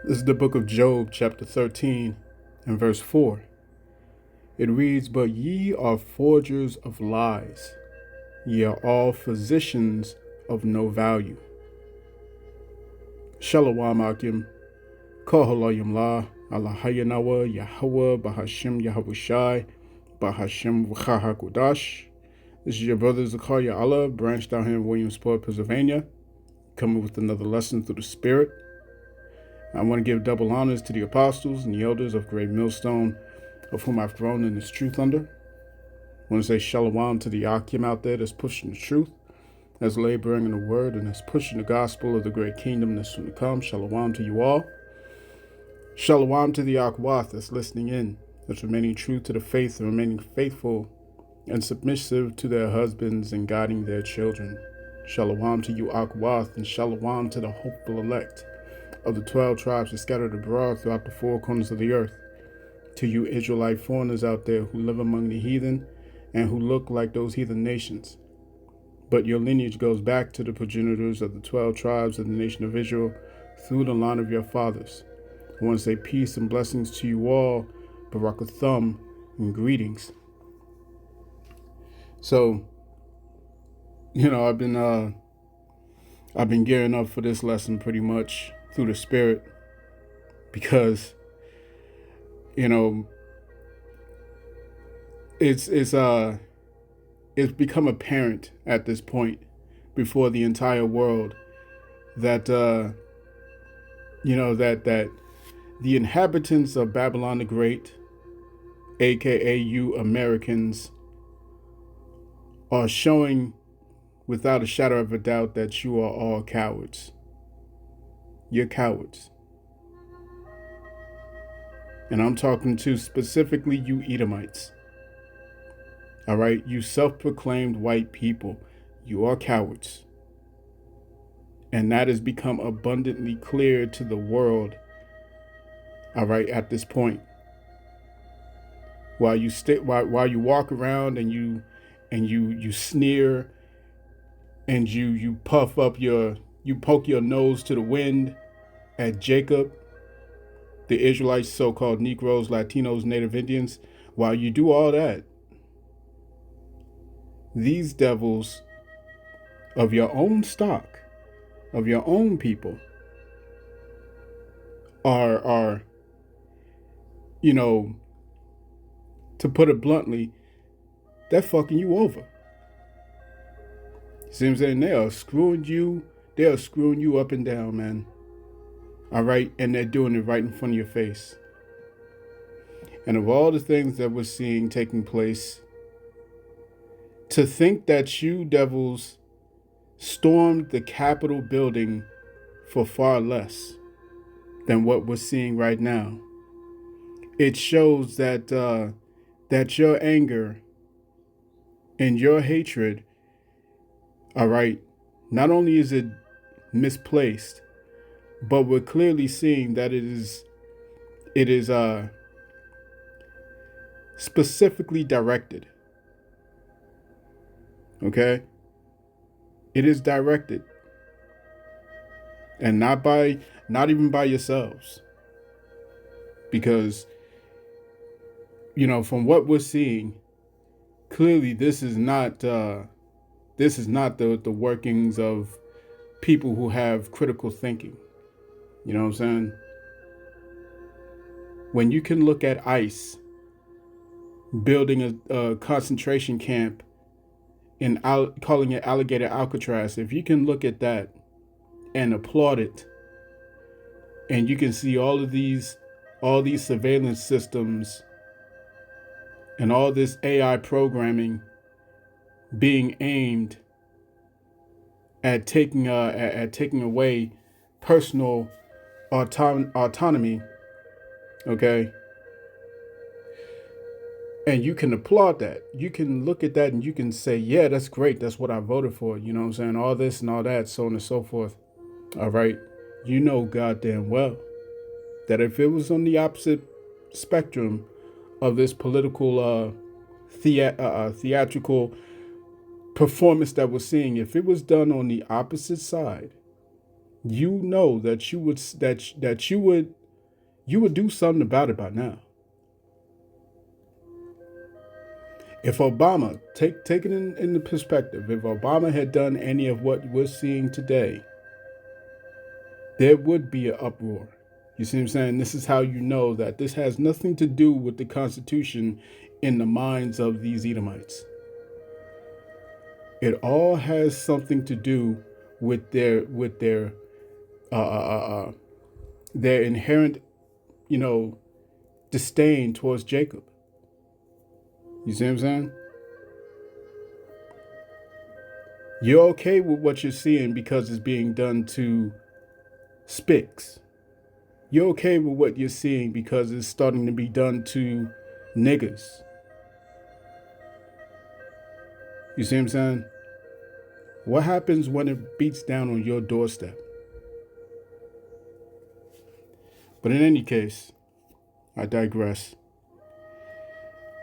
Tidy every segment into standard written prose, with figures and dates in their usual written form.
This is the book of Job, chapter 13, and verse 4. It reads, "But ye are forgers of lies. Ye are all physicians of no value." Shalom Akim, Kohalayim La, Allahayanawa, Yahweh, Bahashim Yahavushai, Bahashim V'chahakudash. This is your brother Zakaria Allah, branched out here in Williamsport, Pennsylvania, coming with another lesson through the Spirit. I want to give double honors to the apostles and the elders of Great Millstone, of whom I've grown in this truth under. I want to say shalom to the Akim out there that's pushing the truth, that's laboring in the word, and that's pushing the gospel of the great kingdom that's soon to come. Shalom to you all. Shalom to the Akwath that's listening in, that's remaining true to the faith and remaining faithful and submissive to their husbands and guiding their children. Shalom to you Akwath, and shalom to the hopeful elect of the 12 tribes that scattered abroad throughout the four corners of the earth. To you Israelite foreigners out there who live among the heathen and who look like those heathen nations, but your lineage goes back to the progenitors of the 12 tribes of the nation of Israel through the line of your fathers. I want to say peace and blessings to you all, Barakathum, and greetings. So, I've been gearing up for this lesson pretty much through the Spirit, because it's become apparent at this point before the entire world that that the inhabitants of Babylon the Great, aka you Americans, are showing without a shadow of a doubt that you are all cowards. You're cowards. And I'm talking to specifically you Edomites. All right, you self-proclaimed white people, you are cowards. And that has become abundantly clear to the world, all right, at this point. While you walk around and you sneer and you puff up you poke your nose to the wind at Jacob, the Israelites, so-called Negroes, Latinos, Native Indians, while you do all that, these devils of your own stock, of your own people, are to put it bluntly, they're fucking you over. See what I'm saying? They are screwing you up and down, man. All right, and they're doing it right in front of your face. And of all the things that we're seeing taking place, to think that you devils stormed the Capitol building for far less than what we're seeing right now, it shows that that your anger and your hatred, all right, not only is it misplaced, but we're clearly seeing that it is specifically directed. Okay? It is directed. And not even by yourselves. Because, from what we're seeing, clearly this is not the workings of people who have critical thinking. You know what I'm saying? When you can look at ICE building a concentration camp and calling it Alligator Alcatraz, if you can look at that and applaud it, and you can see all these surveillance systems and all this AI programming being aimed at taking away personal autonomy, okay? And you can applaud that. You can look at that and you can say, yeah, that's great. That's what I voted for. You know what I'm saying? All this and all that, so on and so forth. All right. You know goddamn well that if it was on the opposite spectrum of this political theatrical performance that we're seeing, if it was done on the opposite side, you know that you would do something about it by now. If Obama, take it in the perspective, if Obama had done any of what we're seeing today, there would be an uproar. You see what I'm saying? This is how you know that this has nothing to do with the Constitution in the minds of these Edomites. It all has something to do with uh, uh, uh, their inherent, you know, disdain towards Jacob. You see what I'm saying? You're okay with what you're seeing because it's being done to spics. You're okay with what you're seeing because it's starting to be done to niggas. You see what I'm saying? What happens when it beats down on your doorstep? But in any case, I digress.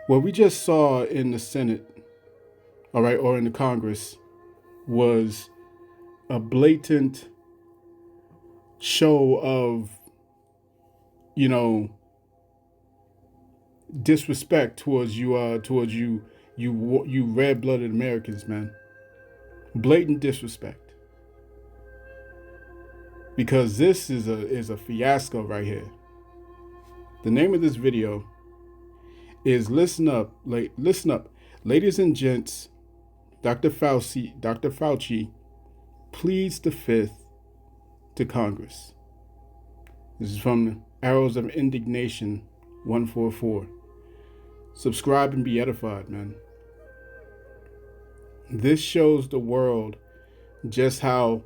What we just saw in the Senate, all right, or in the Congress, was a blatant show of, you know, disrespect towards you red-blooded Americans, man. Blatant disrespect. Because this is a fiasco right here. The name of this video is listen up, ladies and gents. Dr. Fauci pleads the Fifth to Congress. This is from Arrows of Indignation 144. Subscribe and be edified, man. This shows the world just how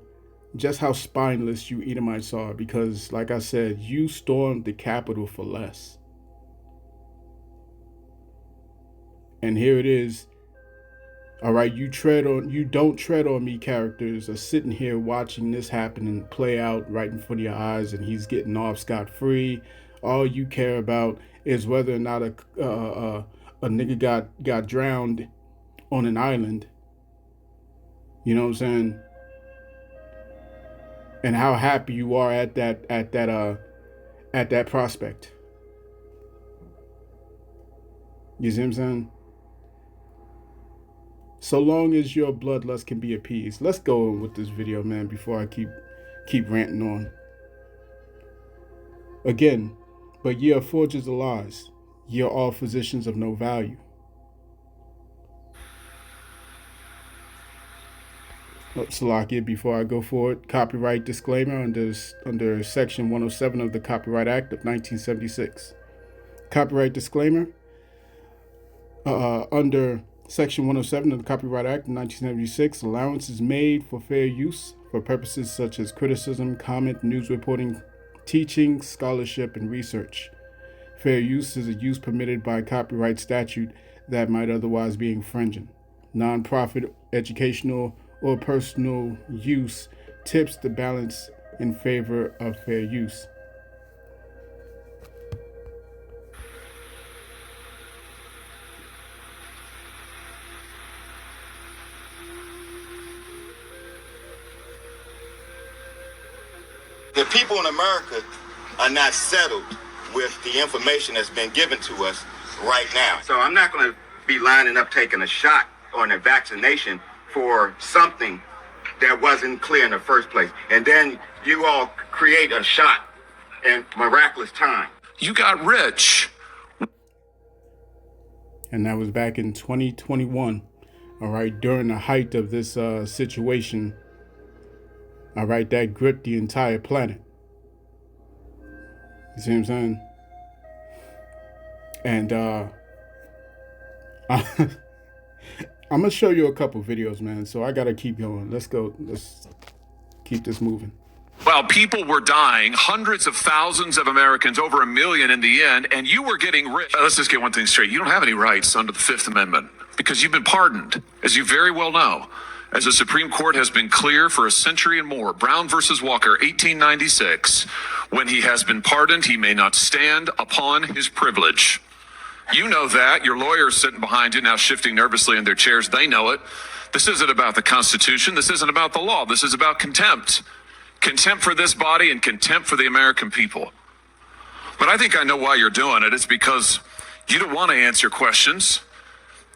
spineless you Edomites are, because, like I said, you stormed the Capitol for less. And here it is. All right, you don't tread on me characters are sitting here watching this happen and play out right in front of your eyes, and he's getting off scot-free. All you care about is whether or not a nigga got drowned on an island. You know what I'm saying? And how happy you are at that prospect. You see what I'm saying? So long as your bloodlust can be appeased. Let's go with this video, man, before I keep ranting on. Again, but ye are forgers of lies. Ye are all physicians of no value. Salakia, before I go forward, copyright disclaimer under Section 107 of the Copyright Act of 1976. Copyright disclaimer under Section 107 of the Copyright Act of 1976, allowance is made for fair use for purposes such as criticism, comment, news reporting, teaching, scholarship, and research. Fair use is a use permitted by copyright statute that might otherwise be infringing. Non-profit, educational, or personal use tips the balance in favor of fair use. The people in America are not settled with the information that's been given to us right now. So I'm not going to be lining up taking a shot or a vaccination for something that wasn't clear in the first place. And then you all create a shot in miraculous time. You got rich. And that was back in 2021, all right, during the height of this situation, all right, that gripped the entire planet. You see what I'm saying? And I'm going to show you a couple videos, man, so I got to keep going. Let's go. Let's keep this moving. While people were dying, hundreds of thousands of Americans, over 1 million in the end, and you were getting rich. Let's just get one thing straight. You don't have any rights under the Fifth Amendment because you've been pardoned, as you very well know. As the Supreme Court has been clear for a century and more, Brown versus Walker, 1896, when he has been pardoned, he may not stand upon his privilege. You know that. Your lawyers sitting behind you now shifting nervously in their chairs. They know it. This isn't about the Constitution. This isn't about the law. This is about contempt. Contempt for this body and contempt for the American people. But I think I know why you're doing it. It's because you don't want to answer questions.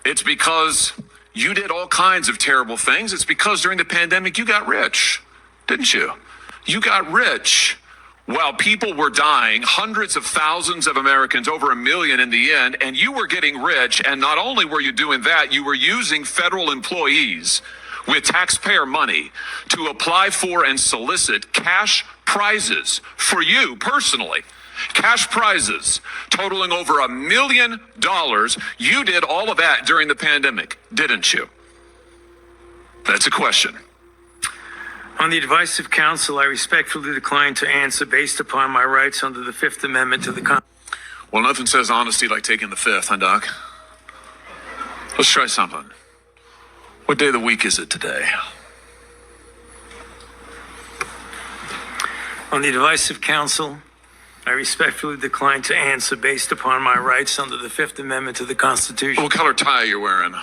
It's because you did all kinds of terrible things. It's because during the pandemic, you got rich, didn't you? You got rich while people were dying, hundreds of thousands of Americans, over 1 million in the end, and you were getting rich. And not only were you doing that, you were using federal employees with taxpayer money to apply for and solicit cash prizes for you personally. Cash prizes totaling over $1 million. You did all of that during the pandemic, didn't you? That's a question. On the advice of counsel, I respectfully decline to answer based upon my rights under the Fifth Amendment to the Constitution. Well, nothing says honesty like taking the fifth, huh, Doc? Let's try something. What day of the week is it today? On the advice of counsel, I respectfully decline to answer based upon my rights under the Fifth Amendment to the Constitution. What color tie are you wearing?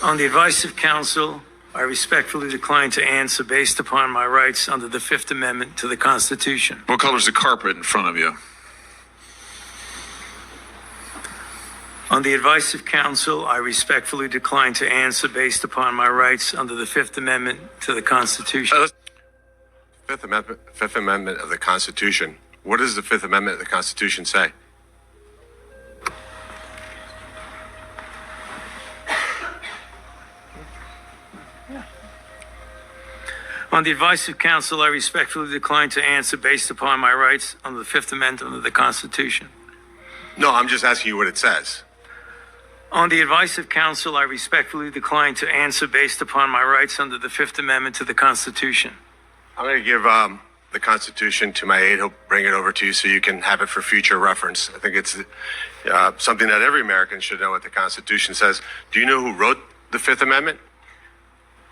On the advice of counsel, I respectfully decline to answer based upon my rights under the Fifth Amendment to the Constitution. What color's the carpet in front of you? On the advice of counsel, I respectfully decline to answer based upon my rights under the Fifth Amendment to the Constitution. Fifth Amendment of the Constitution. What does the Fifth Amendment of the Constitution say? On the advice of counsel, I respectfully decline to answer based upon my rights under the Fifth Amendment of the Constitution. No, I'm just asking you what it says. On the advice of counsel, I respectfully decline to answer based upon my rights under the Fifth Amendment to the Constitution. I'm going to give the Constitution to my aide. He'll bring it over to you so you can have it for future reference. I think it's something that every American should know what the Constitution says. Do you know who wrote the Fifth Amendment?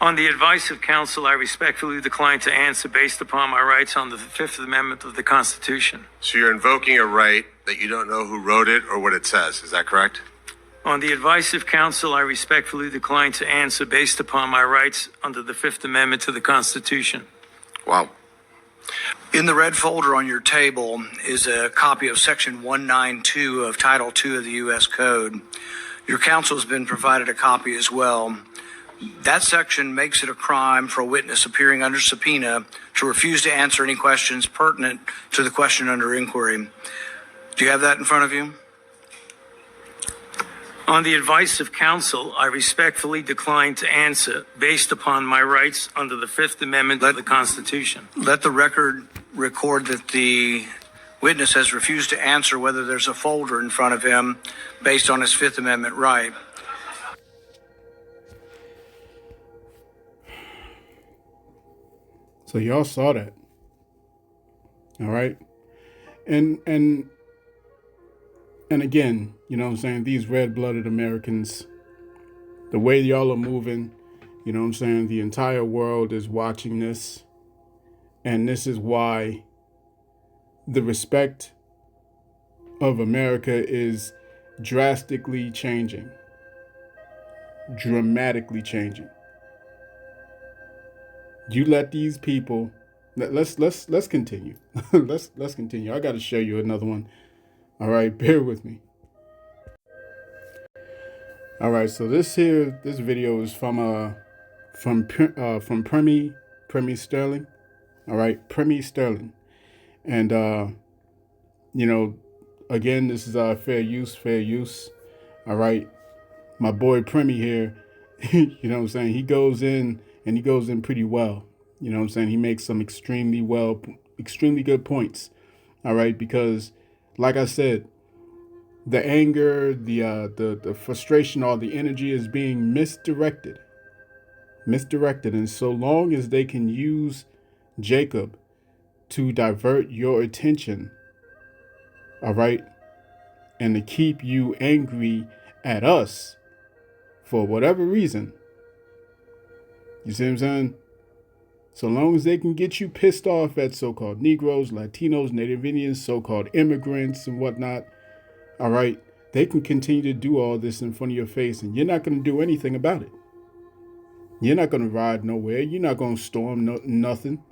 On the advice of counsel, I respectfully decline to answer based upon my rights under the Fifth Amendment of the Constitution. So you're invoking a right that you don't know who wrote it or what it says. Is that correct? On the advice of counsel, I respectfully decline to answer based upon my rights under the Fifth Amendment to the Constitution. Wow. In the red folder on your table is a copy of Section 192 of Title II of the U.S. Code. Your counsel has been provided a copy as well. That section makes it a crime for a witness appearing under subpoena to refuse to answer any questions pertinent to the question under inquiry. Do you have that in front of you? On the advice of counsel, I respectfully decline to answer based upon my rights under the Fifth Amendment of the Constitution. Let the record record that the witness has refused to answer whether there's a folder in front of him based on his Fifth Amendment right. So y'all saw that. All right. And again, you know what I'm saying, these red-blooded Americans, the way y'all are moving, you know what I'm saying, the entire world is watching this. And this is why the respect of America is drastically changing. Dramatically changing. You let these people, let's continue. let's continue. I got to show you another one. All right, bear with me. All right, so this video is from Premi Sterling. All right, Premi Sterling, and you know, again, this is fair use. All right, my boy Premi here, you know what I'm saying, he goes in pretty well. You know what I'm saying, he makes some extremely good points. All right, because like I said, the anger, the frustration, all the energy is being misdirected. And so long as they can use Jacob to divert your attention, all right, and to keep you angry at us for whatever reason, you see what I'm saying? So long as they can get you pissed off at so-called Negroes, Latinos, Native Indians, so-called immigrants and whatnot, all right, they can continue to do all this in front of your face and you're not going to do anything about it. You're not going to ride nowhere. You're not going to storm nothing.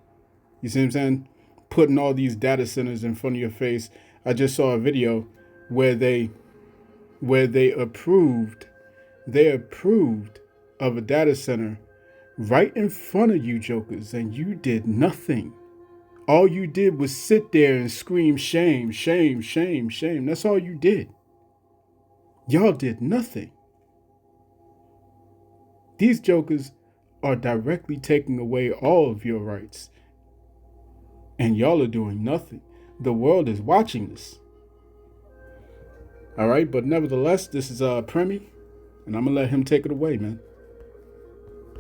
You see what I'm saying? Putting all these data centers in front of your face. I just saw a video where they approved of a data center right in front of you jokers, and you did nothing. All you did was sit there and scream shame, shame, shame, shame. That's all you did. Y'all did nothing. These jokers are directly taking away all of your rights. And y'all are doing nothing. The world is watching this. All right, but nevertheless, this is Premi, and I'm going to let him take it away, man.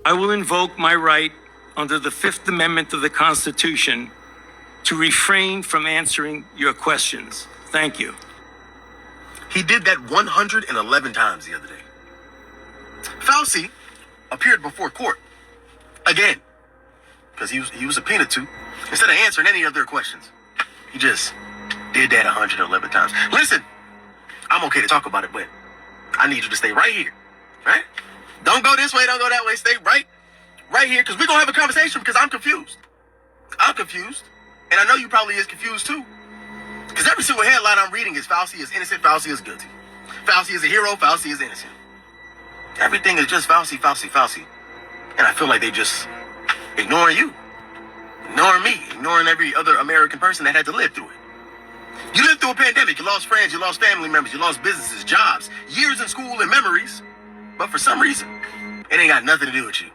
I will invoke my right under the Fifth Amendment of the Constitution to refrain from answering your questions. Thank you. He did that 111 times the other day. Fauci appeared before court again because he was subpoenaed to, instead of answering any of their questions. He just did that 111 times. Listen, I'm okay to talk about it, but I need you to stay right here, right? Don't go this way, don't go that way. Stay right here, because we're going to have a conversation, because I'm confused. I'm confused, and I know you probably is confused too, because every single headline I'm reading is Fauci is innocent, Fauci is guilty. Fauci is a hero, Fauci is innocent. Everything is just Fauci, Fauci, Fauci. And I feel like they just ignoring you, ignoring me, ignoring every other American person that had to live through it. You lived through a pandemic, you lost friends, you lost family members, you lost businesses, jobs, years in school and memories. But for some reason, it ain't got nothing to do with you.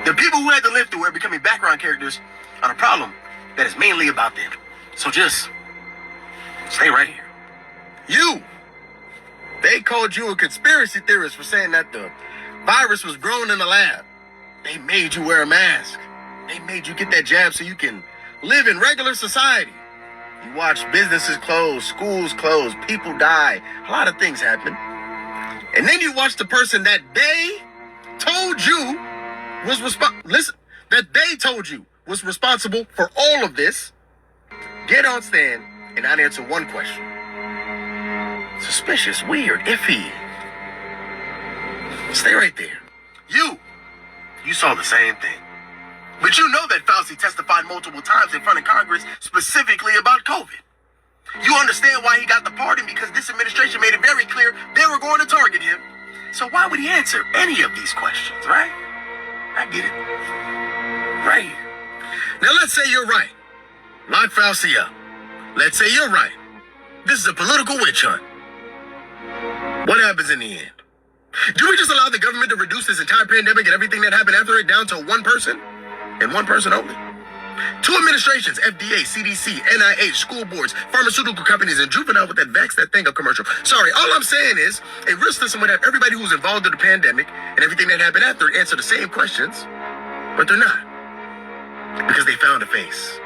The people who had to live through it are becoming background characters on a problem that is mainly about them. So just stay right here. You! They called you a conspiracy theorist for saying that the virus was grown in the lab. They made you wear a mask. They made you get that jab so you can live in regular society. You watch businesses close, schools close, people die. A lot of things happen. And then you watch the person that they told you was responsible for all of this get on stand and not answer one question. Suspicious, weird, iffy. Stay right there. You saw the same thing. But you know that Fauci testified multiple times in front of Congress specifically about COVID. You understand why he got the pardon, because this administration made it very clear they were going to target him. So why would he answer any of these questions, right? I get it. Right here. Now let's say you're right. Lock Fauci up. Let's say you're right. This is a political witch hunt. What happens in the end? Do we just allow the government to reduce this entire pandemic and everything that happened after it down to one person? And one person only? Two administrations, FDA, CDC, NIH, school boards, pharmaceutical companies, and juvenile with that vax that thing up commercial. Sorry, all I'm saying is a real system would have everybody who was involved in the pandemic and everything that happened after it answer the same questions, but they're not. Because they found a face.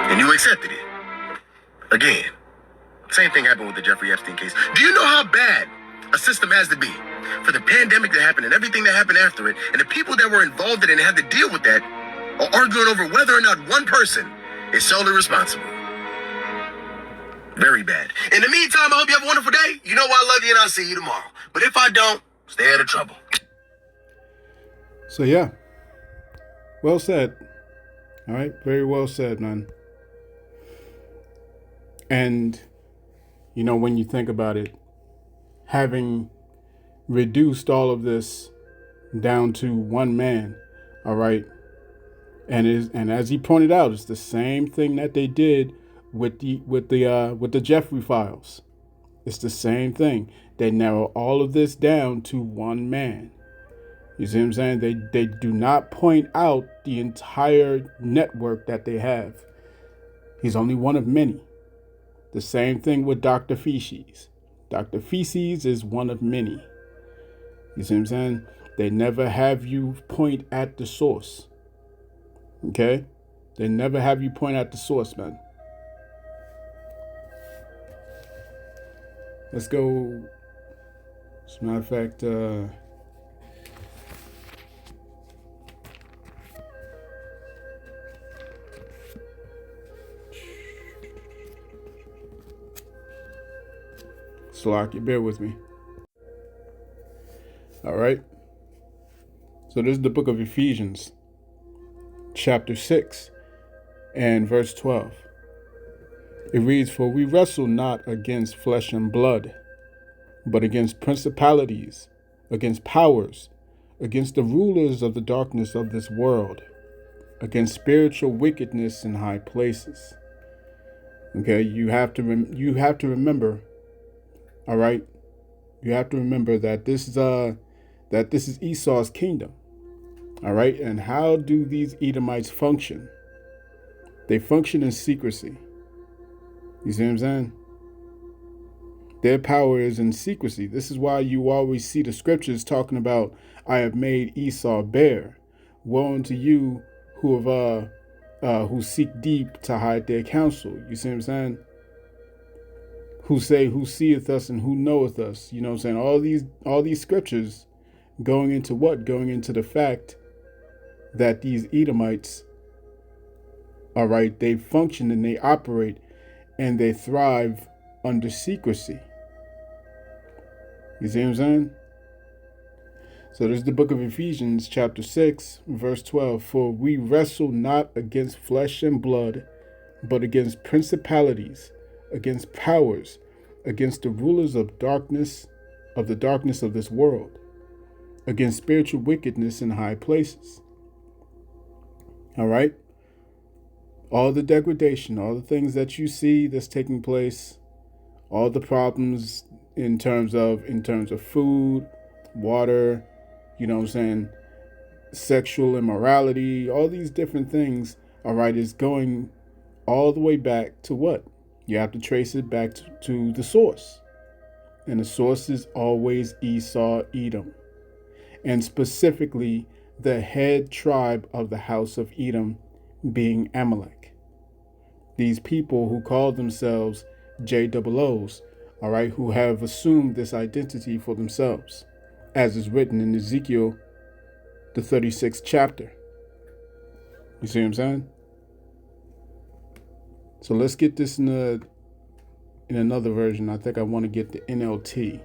And you accepted it. Again. Same thing happened with the Jeffrey Epstein case. Do you know how bad a system has to be for the pandemic that happened and everything that happened after it, and the people that were involved in it and had to deal with that are arguing over whether or not one person is solely responsible? Very bad. In the meantime, I hope you have a wonderful day. You know I love you, and I'll see you tomorrow. But if I don't, stay out of trouble. So yeah, well said. All right, very well said, man. And you know, when you think about it, having reduced all of this down to one man, all right, and as he pointed out, it's the same thing that they did with the Jeffrey files. It's the same thing. They narrow all of this down to one man. You see what I'm saying? They do not point out the entire network that they have. He's only one of many. The same thing with Dr. Feces. Dr. Feces is one of many. You see what I'm saying? They never have you point at the source. Okay? They never have you point at the source, man. Let's go. As a matter of fact, Slocky, bear with me. All right. So this is the book of Ephesians, chapter 6 and verse 12. It reads, "For we wrestle not against flesh and blood, but against principalities, against powers, against the rulers of the darkness of this world, against spiritual wickedness in high places." Okay, you have to remember, all right? You have to remember that this is Esau's kingdom. All right? And how do these Edomites function? They function in secrecy. You see what I'm saying? Their power is in secrecy. This is why you always see the scriptures talking about, "I have made Esau bare. Woe unto you who seek deep to hide their counsel." You see what I'm saying? Who say, "Who seeth us and who knoweth us?" You know what I'm saying? All these scriptures going into what? Going into the fact that these Edomites, all right, they function and they operate and they thrive under secrecy. You see what I'm saying? So this is the book of Ephesians, chapter 6, verse 12. "For we wrestle not against flesh and blood, but against principalities, against powers, against the rulers of darkness, of the darkness of this world, against spiritual wickedness in high places." All right? All the degradation, all the things that you see that's taking place, all the problems in terms of food, water, you know what I'm saying, sexual immorality, all these different things, all right, is going all the way back to what? You have to trace it back to the source. And the source is always Esau, Edom. And specifically, the head tribe of the house of Edom being Amalek. These people who call themselves JOOs, all right, who have assumed this identity for themselves, as is written in Ezekiel, the 36th chapter. You see what I'm saying? So let's get this in another version. I think I want to get the NLT.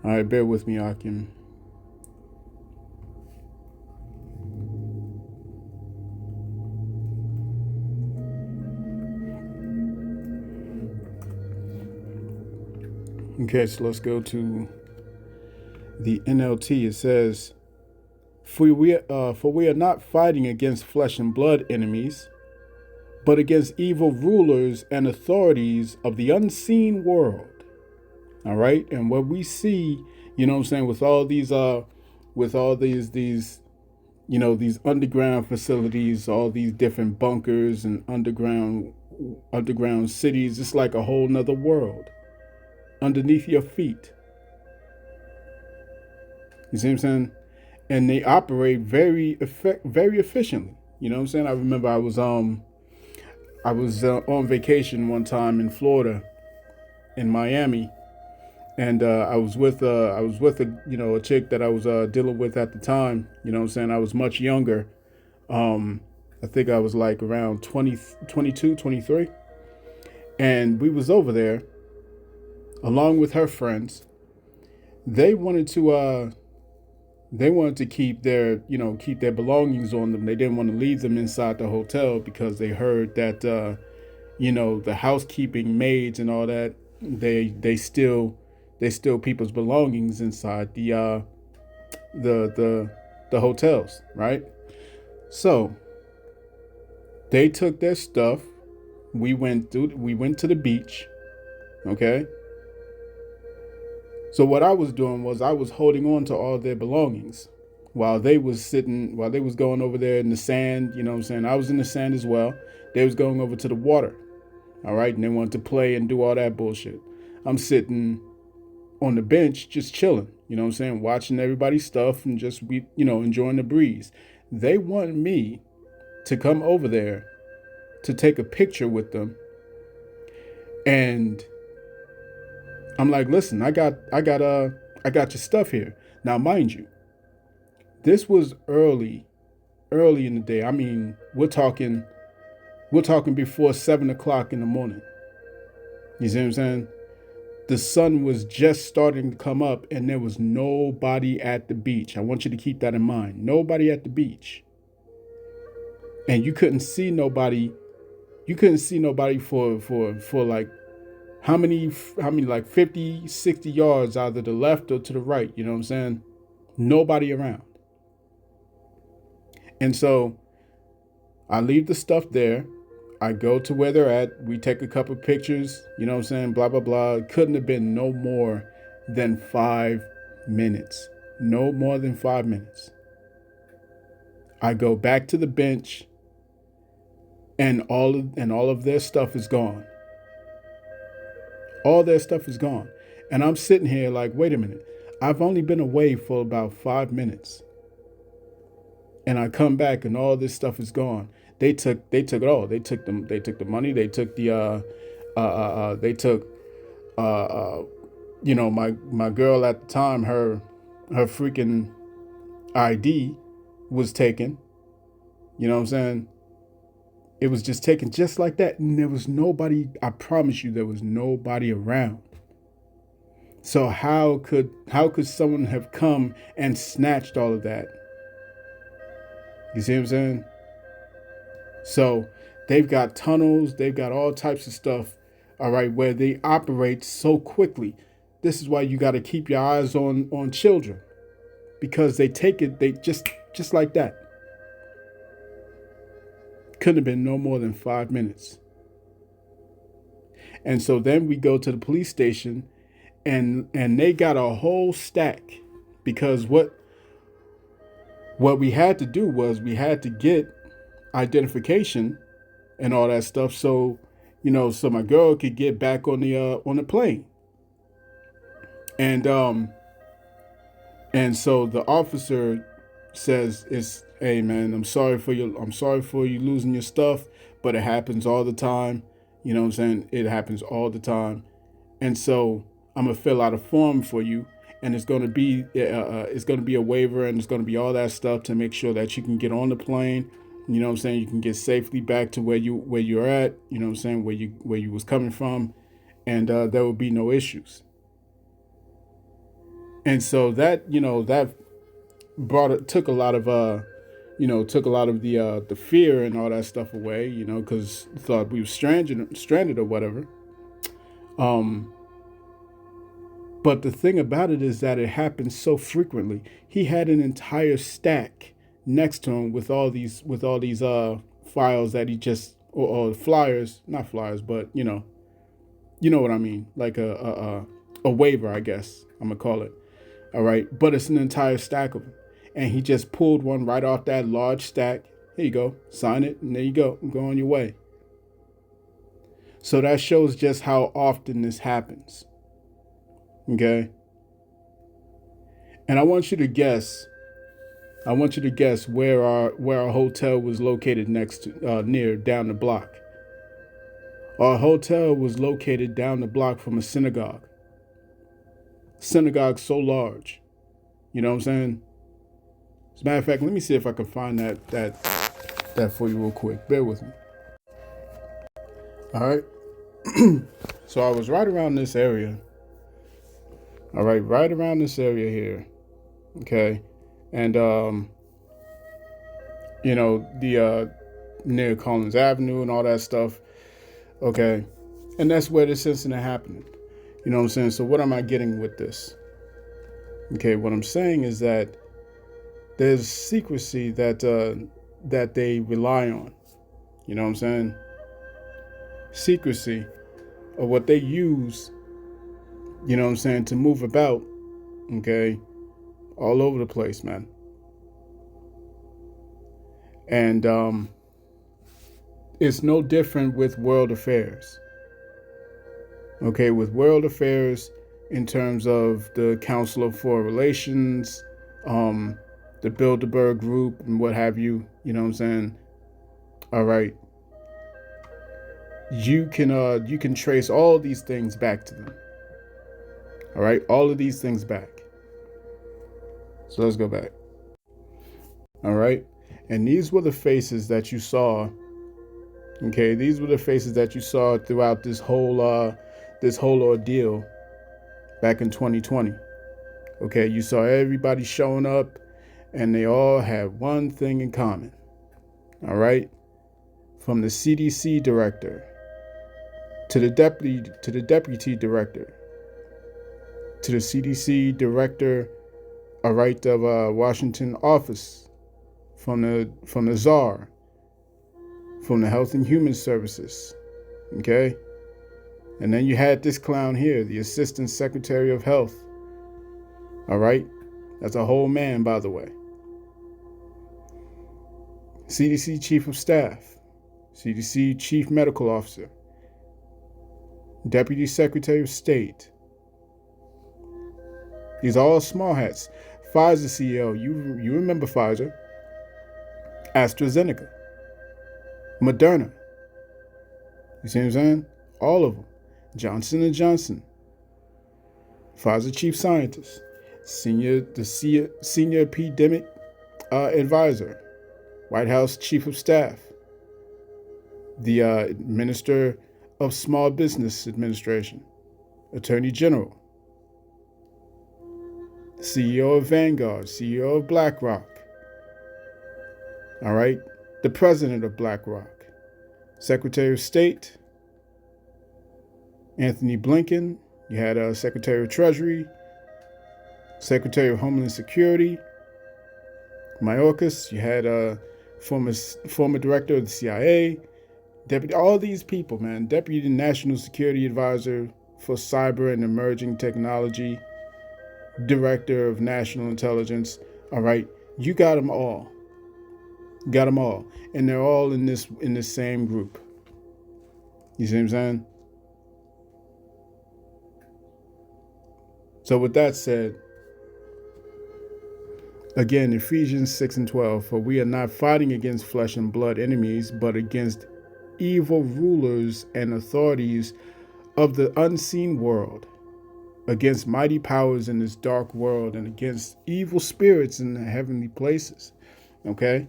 All right, bear with me, Akim. Okay, so let's go to the NLT. It says, for we are not fighting against flesh and blood enemies, but against evil rulers and authorities of the unseen world." All right. And what we see, you know what I'm saying, with all these these underground facilities, all these different bunkers and underground cities, it's like a whole nother world underneath your feet. You see what I'm saying? And they operate very efficiently. You know what I'm saying? I remember I was on vacation one time in Florida, in Miami, and I was with a chick that I was dealing with at the time. You know what I'm saying? I was much younger. I think I was like around 22, 23, and we was over there along with her friends. They wanted to keep their belongings on them. They didn't want to leave them inside the hotel because they heard that the housekeeping maids and all that, they steal people's belongings inside the hotels, right? So they took their stuff. We went to the beach, okay? So what I was doing was I was holding on to all their belongings while they was going over there in the sand. You know what I'm saying? I was in the sand as well. They was going over to the water. All right. And they wanted to play and do all that bullshit. I'm sitting on the bench, just chilling, you know what I'm saying? Watching everybody's stuff and just, enjoying the breeze. They want me to come over there to take a picture with them. And I'm like, "Listen, I got your stuff here." Now, mind you, this was early in the day. I mean, we're talking before 7 o'clock in the morning. You see what I'm saying? The sun was just starting to come up and there was nobody at the beach. I want you to keep that in mind. Nobody at the beach. And you couldn't see nobody. You couldn't see nobody for like how many like 50, 60 yards either to the left or to the right. You know what I'm saying? Nobody around. And so I leave the stuff there. I go to where they're at. We take a couple pictures, you know what I'm saying? Blah, blah, blah. It couldn't have been no more than 5 minutes. No more than 5 minutes. I go back to the bench and all of their stuff is gone. All their stuff is gone. And I'm sitting here like, wait a minute. I've only been away for about 5 minutes. And I come back and all this stuff is gone. They took it all. They took the money. They took the my girl at the time, her freaking ID was taken. You know what I'm saying? It was just taken just like that. And there was nobody, I promise you, there was nobody around. So how could someone have come and snatched all of that? You see what I'm saying? So they've got tunnels, they've got all types of stuff, all right, where they operate so quickly. This is why you got to keep your eyes on children, because they take it, they just like that. Couldn't have been no more than 5 minutes. And so then we go to the police station and they got a whole stack, because what we had to do was we had to get identification and all that stuff, so so my girl could get back on the plane. And so the officer says, hey man, I'm sorry for you losing your stuff, but it happens all the time. You know what I'm saying? It happens all the time. And so I'm gonna fill out a form for you, and it's gonna be a waiver, and it's gonna be all that stuff to make sure that you can get on the plane. You know what I'm saying? You can get safely back to where you're at. You know what I'm saying? Where you was coming from, and there will be no issues. And so that took a lot of the fear and all that stuff away. Because thought we were stranded or whatever. But the thing about it is that it happens so frequently. He had an entire stack next to him with all these files that he just or flyers, not flyers, but you know what I mean, like a waiver, I guess I'm gonna call it. All right, but it's an entire stack of them, and he just pulled one right off that large stack. Here you go, sign it, and there you go, go on your way. So that shows just how often this happens. Okay. And I want you to guess where our hotel was located next to, near down the block. Our hotel was located down the block from a synagogue. Synagogue so large. You know what I'm saying? As a matter of fact, let me see if I can find that for you real quick. Bear with me. All right. So I was right around this area. All right, right around this area here. Okay. And the near Collins Avenue and all that stuff. Okay. And that's where this incident happened. You know what I'm saying? So what am I getting with this? Okay, what I'm saying is that there's secrecy that they rely on. You know what I'm saying? Secrecy of what they use, you know what I'm saying, to move about, okay, all over the place, man. And it's no different with world affairs. Okay, with world affairs in terms of the Council of Foreign Relations, the Bilderberg Group and what have you, you know what I'm saying? All right. You can trace all these things back to them. All right, all of these things back. So let's go back. All right, and these were the faces that you saw. Okay, these were the faces that you saw throughout this whole ordeal. back in 2020. Okay, you saw everybody showing up and they all had one thing in common. All right? From the CDC director to the deputy director to the CDC director, all right, of Washington office, from the czar, from the Health and Human Services, okay? And then you had this clown here, the Assistant Secretary of Health, all right? That's a whole man, by the way. CDC Chief of Staff, CDC Chief Medical Officer, Deputy Secretary of State. These are all small hats. Pfizer CEO, you remember Pfizer, AstraZeneca, Moderna. You see what I'm saying? All of them. Johnson & Johnson, Pfizer Chief Scientist, Senior Epidemic Advisor, White House Chief of Staff, the Minister of Small Business Administration, Attorney General, CEO of Vanguard, CEO of BlackRock, all right, the President of BlackRock, Secretary of State, Anthony Blinken. You had Secretary of Treasury, Secretary of Homeland Security, Mayorkas. You had former director of the CIA, deputy. All these people, man. Deputy National Security Advisor for Cyber and Emerging Technology, Director of National Intelligence. All right, you got them all. Got them all, and they're all in this same group. You see what I'm saying? So with that said, again, Ephesians 6:12, for we are not fighting against flesh and blood enemies, but against evil rulers and authorities of the unseen world, against mighty powers in this dark world, and against evil spirits in the heavenly places. Okay?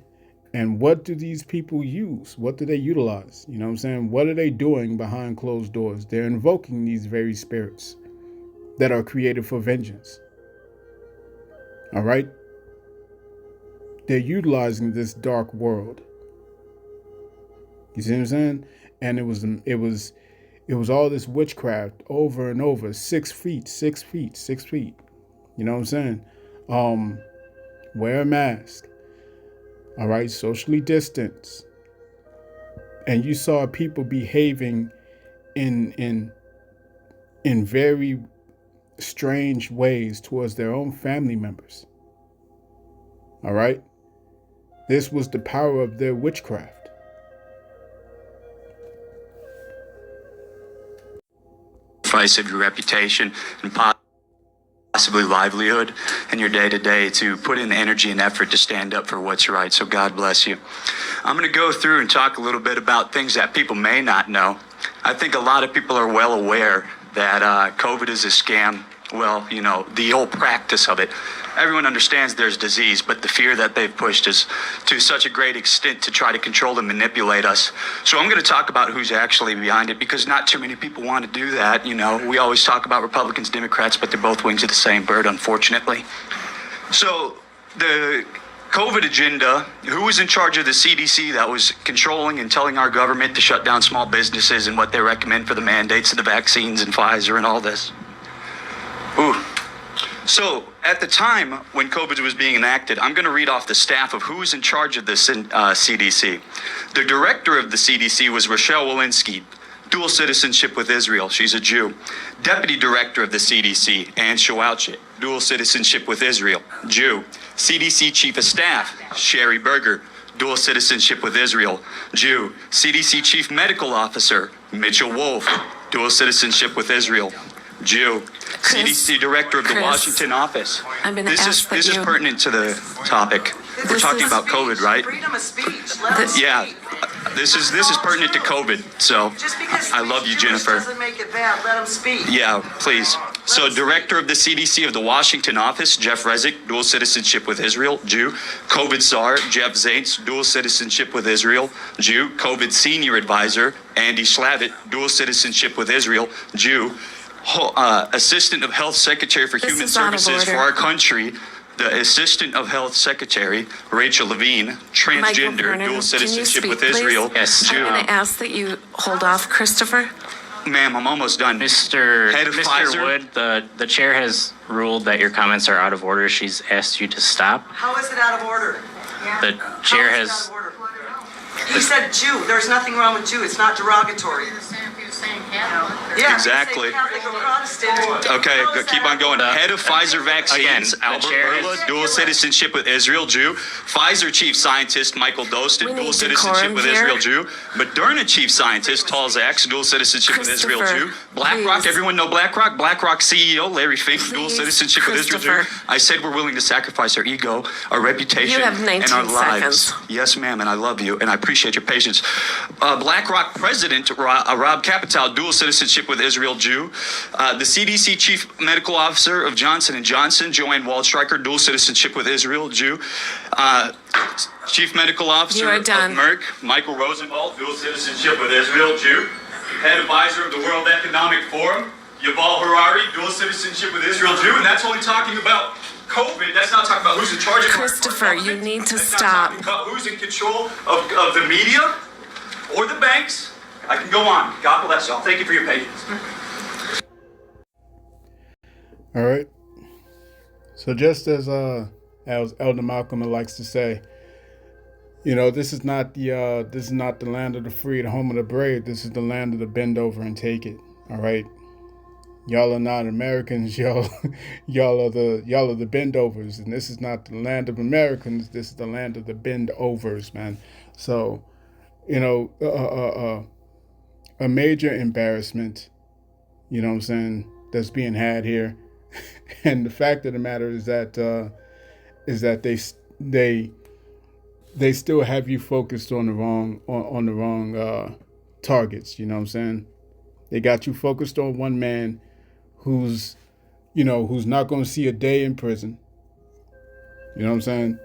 And what do these people use? What do they utilize? You know what I'm saying? What are they doing behind closed doors? They're invoking these very spirits that are created for vengeance. All right? They're utilizing this dark world. You see what I'm saying? And it was all this witchcraft over and over. 6 feet, 6 feet, 6 feet. You know what I'm saying? Wear a mask. All right, socially distance. And you saw people behaving in very strange ways towards their own family members. All right? This was the power of their witchcraft. Price of your reputation and possibly livelihood in your day-to-day to put in the energy and effort to stand up for what's right. So God bless you. I'm going to go through and talk a little bit about things that people may not know. I think a lot of people are well aware that COVID is a scam. Well, you know, the whole practice of it. Everyone understands there's disease, but the fear that they've pushed is to such a great extent to try to control and manipulate us. So I'm going to talk about who's actually behind it, because not too many people want to do that. You know, we always talk about Republicans, Democrats, but they're both wings of the same bird, unfortunately. So the COVID agenda, who was in charge of the CDC that was controlling and telling our government to shut down small businesses and what they recommend for the mandates of the vaccines and Pfizer and all this? Ooh. So at the time when COVID was being enacted, I'm going to read off the staff of who was in charge of this CDC. The director of the CDC was Rochelle Walensky, dual citizenship with Israel. She's a Jew. Deputy director of the CDC, Ann Shawalchik, dual citizenship with Israel, Jew. CDC chief of staff, Sherry Berger, dual citizenship with Israel, Jew. CDC chief medical officer, Mitchell Wolf, dual citizenship with Israel, Jew. CDC director of the Washington office. I'm going to This is pertinent to the topic. We're talking about COVID, right? Freedom of speech. Yeah. This is pertinent to COVID. So I love you, Jennifer. Doesn't make it bad. Let them speak. Yeah, please. So director of the CDC of the Washington office, Jeff Resnick, dual citizenship with Israel, Jew. COVID czar, Jeff Zaitz, dual citizenship with Israel, Jew. COVID senior advisor, Andy Slavitt, dual citizenship with Israel, Jew. Assistant of Health Secretary for Human is out of Services for order. our country, the Assistant of Health Secretary, Rachel Levine, transgender, Vernon, dual can you citizenship speak, with please? Israel. Yes. I'm going to ask that you hold off, Christopher. Ma'am, I'm almost done. Mr. Head of Pfizer. Wood, the chair has ruled that your comments are out of order. She's asked you to stop. How is it out of order? The chair How is it has. out of order? He said Jew. There's nothing wrong with Jew. It's not derogatory. Yeah, Exactly. if you say Catholic or Protestant. Okay, how is keep that on going. out of order? Head of Pfizer Vaccines, Again, the Albert chair Bourla, is- dual citizenship with Israel, Jew. Pfizer Chief Scientist Michael Dostin, We dual need citizenship decorum with here. Israel, Jew. Moderna Chief Scientist Tal Zaks, dual citizenship with Israel, Christopher, Jew. BlackRock, please. everyone know BlackRock? BlackRock CEO Larry Fink, dual Please, citizenship with Israel, Jew. Christopher. I said we're willing to sacrifice our ego, our reputation, You have 19 and our lives. seconds. Yes, ma'am, and I love you, and I appreciate your patience. BlackRock President Rob Capital, dual citizenship with Israel, Jew. The CDC Chief Medical Officer of Johnson & Johnson, Joanne Waldstreicher, dual citizenship with Israel, Jew. Chief Medical Officer You are of done. Merck, Michael Rosenwald, dual citizenship with Israel, Jew. Head advisor of the World Economic Forum, Yuval Harari, dual citizenship with Israel, Jew. And that's only talking about COVID. That's not talking about who's in charge of our Christopher, you government. need to That's stop. not talking about who's in control of the media or the banks. I can go on. God bless y'all. Thank you for your patience. All right. So just as Elder Malcolm likes to say, you know, this is not the land of the free, the home of the brave. This is the land of the bend over and take it. All right. Y'all are not Americans. Y'all are the bend overs, and this is not the land of Americans. This is the land of the bend overs, man. So, you know, a major embarrassment. You know what I'm saying? That's being had here. And the fact of the matter is that they still have you focused on the wrong targets. You know what I'm saying? They got you focused on one man who's not going to see a day in prison. You know what I'm saying?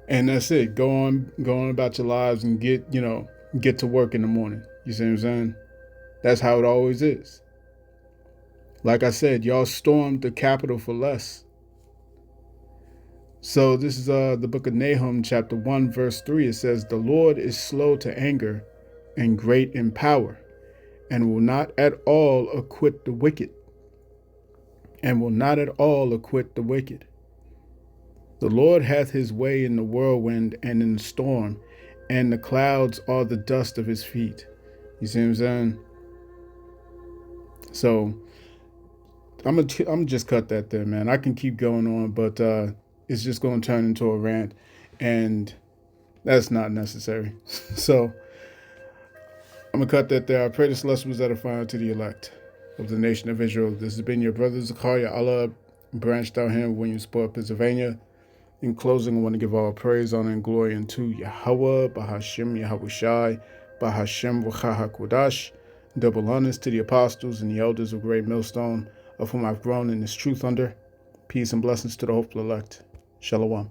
And that's it. Go on about your lives and get to work in the morning. You see what I'm saying? That's how it always is. Like I said, y'all stormed the Capitol for less. So this is the book of Nahum, chapter 1, verse 3. It says, "The Lord is slow to anger and great in power, and will not at all acquit the wicked. And will not at all acquit the wicked. The Lord hath his way in the whirlwind and in the storm, and the clouds are the dust of his feet." You see what I'm saying? So I'm just cut that there, man. I can keep going on, but it's just going to turn into a rant, and that's not necessary. So I'm going to cut that there. I pray this lesson was edifying to the elect of the nation of Israel. This has been your brother Zakaria Allah, branched out here in Williamsport, Pennsylvania. In closing, I want to give all praise, honor, and glory unto Yahweh, Bahashim Yahushai, Bahashim V'chaha Kodash. Double honors to the apostles and the elders of Great Millstone, of whom I've grown in this truth under. Peace and blessings to the hopeful elect. Shalom.